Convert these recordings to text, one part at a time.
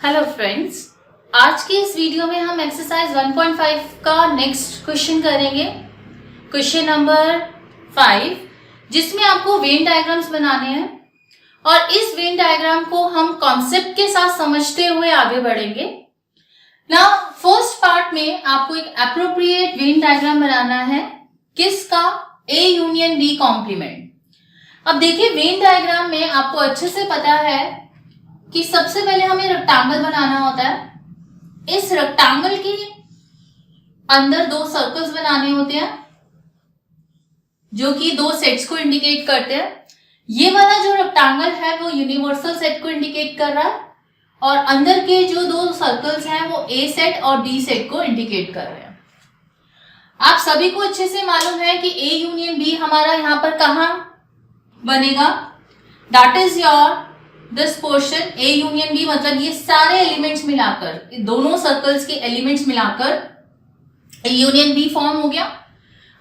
Hello friends, आज के इस वीडियो में हम एक्सरसाइज 1.5 का नेक्स्ट क्वेश्चन करेंगे। क्वेश्चन नंबर 5, जिसमें आपको वेन डायग्राम्स बनाने हैं और इस वेन डायग्राम को हम कॉन्सेप्ट के साथ समझते हुए आगे बढ़ेंगे। नाउ फर्स्ट पार्ट में आपको एक एप्रोप्रिएट वेन डायग्राम बनाना है। किसका? A union B complement. अब देखिए, वेन डायग्राम में आपको अच्छे से पता है कि सबसे पहले हमें रेक्टेंगल बनाना होता है। इस रेक्टेंगल के अंदर दो सर्कल्स बनाने होते हैं जो कि दो सेट्स को इंडिकेट करते हैं। ये वाला जो रेक्टेंगल है वो यूनिवर्सल सेट को इंडिकेट कर रहा है और अंदर के जो दो सर्कल्स हैं वो ए सेट और बी सेट को इंडिकेट कर रहे हैं। आप सभी को अच्छे से मालूम है कि ए यूनियन बी हमारा यहाँ पर कहाँ बनेगा। That is your this portion A union B, मतलब ये सारे एलिमेंट्स मिलाकर, दोनों सर्कल्स के एलिमेंट्स मिलाकर ए यूनियन बी फॉर्म हो गया।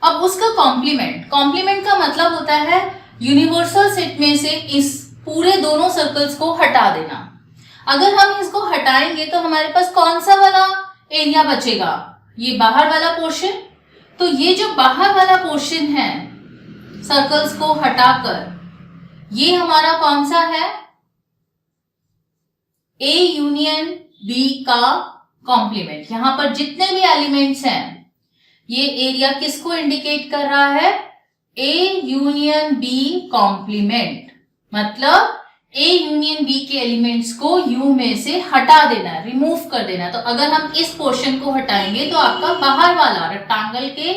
अब उसका कॉम्प्लीमेंट का मतलब होता है यूनिवर्सल सेट में से इस पूरे दोनों सर्कल्स को हटा देना। अगर हम इसको हटाएंगे तो हमारे पास कौन सा वाला एरिया बचेगा? ये बाहर वाला पोर्शन। तो ये जो बाहर वाला पोर्शन है सर्कल्स को हटाकर, ये हमारा कौन सा है? ए यूनियन बी का कॉम्प्लीमेंट। यहां पर जितने भी एलिमेंट्स हैं, ये एरिया किसको इंडिकेट कर रहा है? A union B complement. मतलब ए यूनियन बी के एलिमेंट्स को यू में से हटा देना है, रिमूव कर देना है। तो अगर हम इस पोर्शन को हटाएंगे तो आपका बाहर वाला रेक्टेंगल के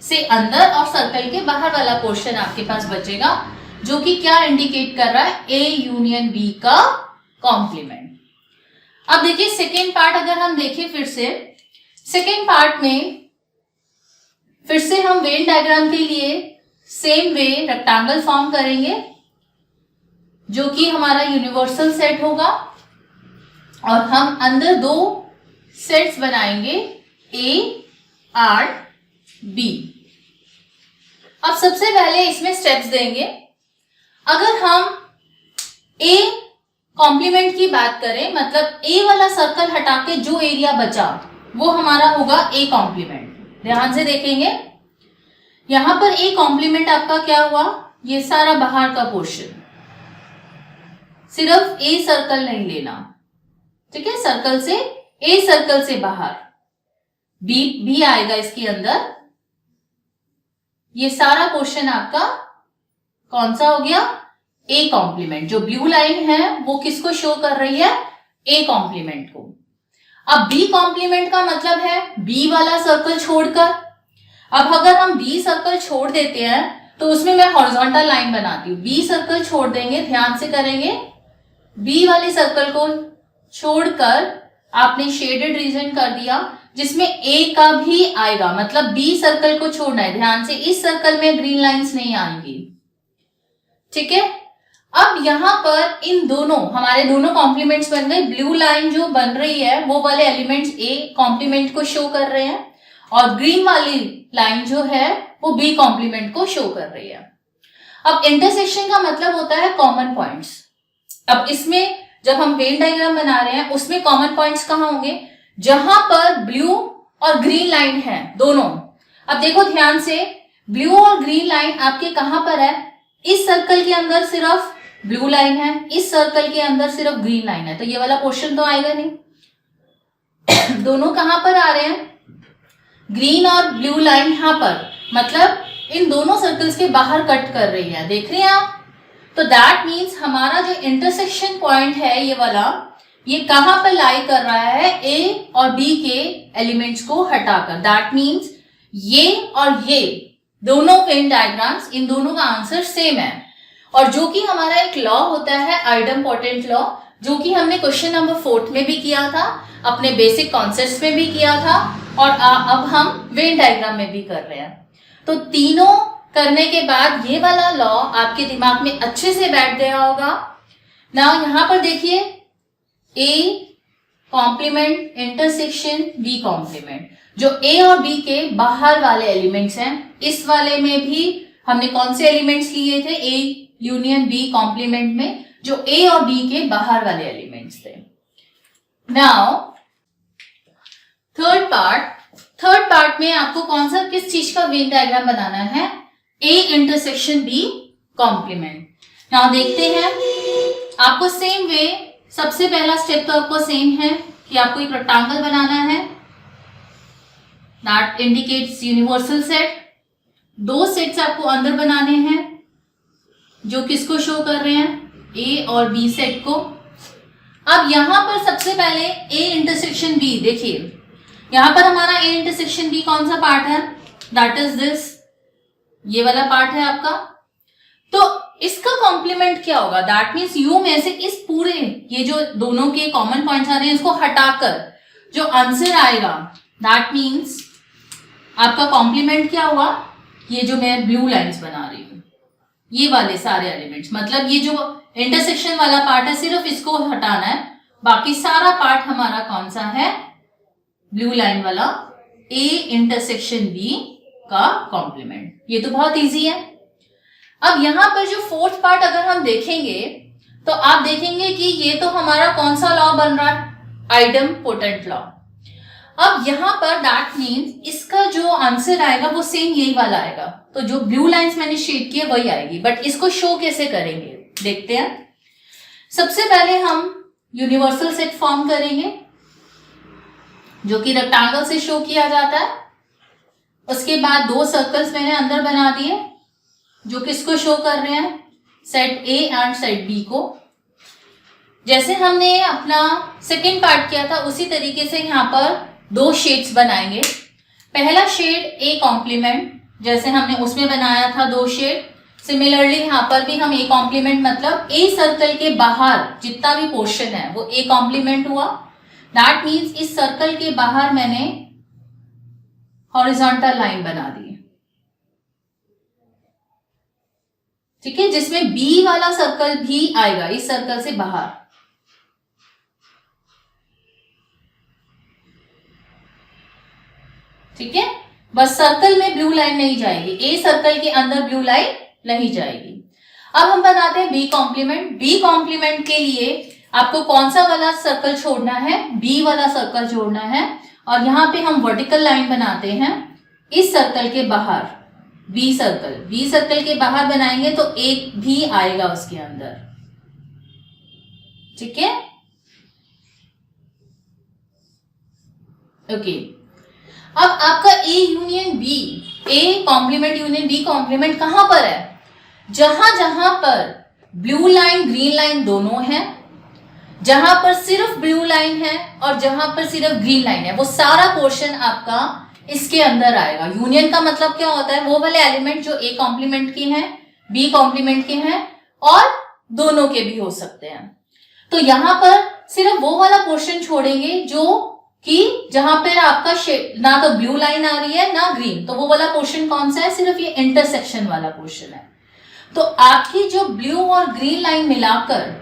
से अंदर और सर्कल के बाहर वाला पोर्शन आपके पास बचेगा, जो कि क्या इंडिकेट कर रहा है? ए यूनियन बी का कॉम्प्लीमेंट। अब देखिए सेकेंड पार्ट, अगर हम देखें फिर से सेकेंड पार्ट में फिर से हम वेन डायग्राम के लिए सेम वे रेक्टेंगल फॉर्म करेंगे जो कि हमारा यूनिवर्सल सेट होगा और हम अंदर दो सेट्स बनाएंगे ए और बी। अब सबसे पहले इसमें स्टेप्स देंगे। अगर हम ए कॉम्प्लीमेंट की बात करें, मतलब ए वाला सर्कल हटा के जो एरिया बचा वो हमारा होगा ए कॉम्प्लीमेंट। ध्यान से देखेंगे, यहां पर ए कॉम्प्लीमेंट आपका क्या हुआ? ये सारा बाहर का पोर्शन। सिर्फ ए सर्कल नहीं लेना, ठीक है? सर्कल से ए सर्कल से बाहर बी भी आएगा इसके अंदर। ये सारा पोर्शन आपका कौन सा हो गया? A complement. जो ब्लू लाइन है वो किसको शो कर रही है? ए कॉम्प्लीमेंट को। अब बी कॉम्प्लीमेंट का मतलब है बी वाला सर्कल छोड़कर। अब अगर हम बी सर्कल छोड़ देते हैं तो उसमें मैं हॉरिजॉन्टल लाइन बनाती हूँ। बी सर्कल छोड़ देंगे, ध्यान से करेंगे। बी वाले सर्कल को छोड़कर आपने शेडेड रीजन कर दिया जिसमें ए का भी आएगा, मतलब बी सर्कल को छोड़ना है। ध्यान से, इस सर्कल में ग्रीन लाइंस नहीं आएंगी, ठीक है? अब यहां पर इन दोनों हमारे दोनों कॉम्प्लीमेंट्स बन गए। ब्लू लाइन जो बन रही है वो वाले एलिमेंट्स ए कॉम्प्लीमेंट को शो कर रहे हैं और ग्रीन वाली लाइन जो है वो बी कॉम्प्लीमेंट को शो कर रही है। अब इंटरसेक्शन का मतलब होता है कॉमन पॉइंट्स। अब इसमें जब हम वेन डायग्राम बना रहे हैं उसमें कॉमन पॉइंट्स कहाँ होंगे? जहां पर ब्लू और ग्रीन लाइन है दोनों। अब देखो ध्यान से, ब्लू और ग्रीन लाइन आपके कहां पर है? इस सर्कल के अंदर सिर्फ ब्लू लाइन है, इस सर्कल के अंदर सिर्फ ग्रीन लाइन है, तो ये वाला पोर्शन तो आएगा नहीं। दोनों कहां पर आ रहे हैं? ग्रीन और ब्लू लाइन यहां पर, मतलब इन दोनों सर्कल्स के बाहर कट कर रही है। देख रहे हैं आप? तो दैट मीन्स हमारा जो इंटरसेक्शन पॉइंट है ये वाला, ये कहां पर लाई कर रहा है? ए और बी के एलिमेंट्स को हटाकर। दैट मीन्स ये और ये दोनों वेन डायग्राम्स, इन दोनों का आंसर सेम है। और जो कि हमारा एक लॉ होता है आइडम्पोटेंट लॉ, जो कि हमने क्वेश्चन नंबर 4 में भी किया था, अपने बेसिक कॉन्सेप्ट्स में भी किया था और अब हम वेन डायग्राम में भी कर रहे हैं। तो तीनों करने के बाद ये वाला लॉ आपके दिमाग में अच्छे से बैठ गया होगा ना। यहां पर देखिए, A complement intersection B complement, जो ए और बी के बाहर वाले एलिमेंट्स हैं। इस वाले में भी हमने कौन से एलिमेंट्स लिए थे? ए यूनियन बी कॉम्प्लीमेंट में जो ए और बी के बाहर वाले एलिमेंट्स थे। नाउ थर्ड पार्ट में आपको कौन सा किस चीज का वेन डायग्राम बनाना है? A intersection B complement. Now देखते हैं, आपको सेम वे, सबसे पहला स्टेप तो आपको सेम है कि आपको एक रेक्टेंगल बनाना है दैट इंडिकेट्स यूनिवर्सल सेट। दो सेट्स आपको अंदर बनाने हैं जो किसको शो कर रहे हैं? ए और बी सेट को। अब यहां पर सबसे पहले ए इंटरसेक्शन बी, देखिए यहां पर हमारा ए इंटरसेक्शन बी कौन सा पार्ट है? दैट इज दिस, ये वाला पार्ट है आपका। तो इसका कॉम्प्लीमेंट क्या होगा? दैट मीन्स यू में से इस पूरे, ये जो दोनों के कॉमन पॉइंट्स आ रहे हैं, इसको हटाकर जो आंसर आएगा, दैट मीन्स आपका कॉम्प्लीमेंट क्या हुआ? ये जो मैं ब्लू लाइंस बना रही हूं, ये वाले सारे एलिमेंट्स, मतलब ये जो इंटरसेक्शन वाला पार्ट है सिर्फ इसको हटाना है, बाकी सारा पार्ट हमारा कौन सा है? ब्लू लाइन वाला ए इंटरसेक्शन बी का कॉम्प्लीमेंट। ये तो बहुत इजी है। अब यहां पर जो फोर्थ पार्ट अगर हम देखेंगे तो आप देखेंगे कि ये तो हमारा कौन सा लॉ बन रहा है? आइडम्पोटेंट लॉ। अब यहां पर दैट मीन्स इसका जो आंसर आएगा वो सेम यही वाला आएगा, तो जो ब्लू लाइंस मैंने शेड किए वही आएगी। बट इसको शो कैसे करेंगे देखते हैं। सबसे पहले हम यूनिवर्सल सेट फॉर्म करेंगे जो कि रेक्टेंगल से शो किया जाता है। उसके बाद दो सर्कल्स मैंने अंदर बना दिए जो किसको शो कर रहे हैं? Set A and set B को। जैसे हमने अपना सेकेंड पार्ट किया था उसी तरीके से यहाँ पर दो शेड्स बनाएंगे। पहला शेड ए कॉम्प्लीमेंट, जैसे हमने उसमें बनाया था दो शेड, सिमिलरली यहाँ पर भी हम ए कॉम्प्लीमेंट, मतलब ए सर्कल के बाहर जितना भी पोर्शन है वो ए कॉम्प्लीमेंट हुआ। दैट मीन्स इस सर्कल के बाहर मैंने हॉरिजॉन्टल लाइन बना दी, ठीक है, जिसमें बी वाला सर्कल भी आएगा इस सर्कल से बाहर। ठीक है, बस सर्कल में ब्लू लाइन नहीं जाएगी, ए सर्कल के अंदर ब्लू लाइन नहीं जाएगी। अब हम बनाते हैं बी कॉम्प्लीमेंट। बी कॉम्प्लीमेंट के लिए आपको कौन सा वाला सर्कल छोड़ना है? बी वाला सर्कल छोड़ना है। और यहां पे हम वर्टिकल लाइन बनाते हैं इस सर्कल के बाहर, बी सर्कल के बाहर बनाएंगे तो एक भी आएगा उसके अंदर। ठीक है, ओके। अब आपका A union B, A complement union B complement कहां पर है? जहां जहां पर ब्लू लाइन ग्रीन लाइन दोनों है, जहां पर सिर्फ ब्लू लाइन है और जहां पर सिर्फ ग्रीन लाइन है, वो सारा पोर्शन आपका इसके अंदर आएगा। यूनियन का मतलब क्या होता है? वो वाले एलिमेंट जो ए कॉम्प्लीमेंट के हैं, बी कॉम्प्लीमेंट के हैं और दोनों के भी हो सकते हैं। तो यहां पर सिर्फ वो वाला पोर्शन छोड़ेंगे जो कि जहां पर आपका ना तो ब्लू लाइन आ रही है ना ग्रीन, तो वो वाला पोर्शन कौन सा है? सिर्फ ये इंटरसेक्शन वाला पोर्शन है। तो आपकी जो ब्लू और ग्रीन लाइन मिलाकर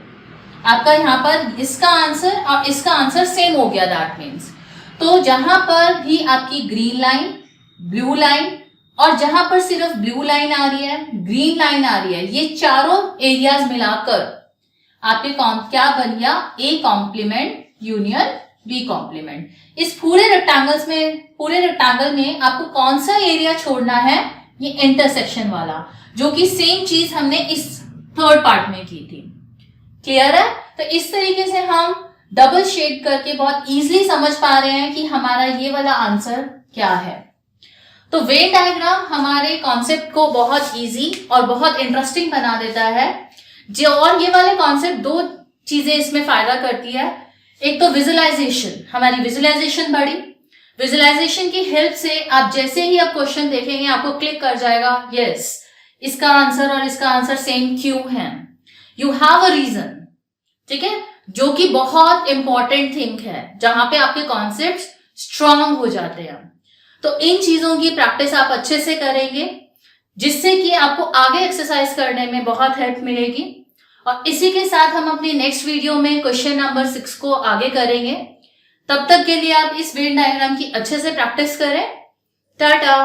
आपका यहाँ पर इसका आंसर और इसका आंसर सेम हो गया। दैट मीन्स तो जहां पर भी आपकी ग्रीन लाइन, ब्लू लाइन और जहां पर सिर्फ ब्लू लाइन आ रही है, ग्रीन लाइन आ रही है, ये चारों एरियाज मिलाकर आपके क्या बन गया? A complement union B complement. इस पूरे रेक्टेंगल में आपको कौन सा एरिया छोड़ना है? ये इंटरसेक्शन वाला, जो कि सेम चीज हमने इस थर्ड पार्ट में की थी। क्लियर है? तो इस तरीके से हम डबल शेड करके बहुत इजीली समझ पा रहे हैं कि हमारा ये वाला आंसर क्या है। तो वेन डायग्राम हमारे कॉन्सेप्ट को बहुत इजी और बहुत इंटरेस्टिंग बना देता है। जो और ये वाले कॉन्सेप्ट दो चीजें इसमें फायदा करती है। एक तो विजुअलाइजेशन, हमारी विजुअलाइजेशन बढ़ी। विजुअलाइजेशन की हेल्प से आप जैसे ही आप क्वेश्चन देखेंगे आपको क्लिक कर जाएगा, यस इसका आंसर और इसका आंसर सेम क्यों है, यू हैव अ रीजन। ठीक है, जो कि बहुत इंपॉर्टेंट थिंग है, जहां पे आपके कॉन्सेप्ट्स स्ट्रांग हो जाते हैं। तो इन चीजों की प्रैक्टिस आप अच्छे से करेंगे, जिससे कि आपको आगे एक्सरसाइज करने में बहुत हेल्प मिलेगी। और इसी के साथ हम अपनी नेक्स्ट वीडियो में क्वेश्चन नंबर 6 को आगे करेंगे। तब तक के लिए आप इस वेन डायग्राम की अच्छे से प्रैक्टिस करें। टाटा।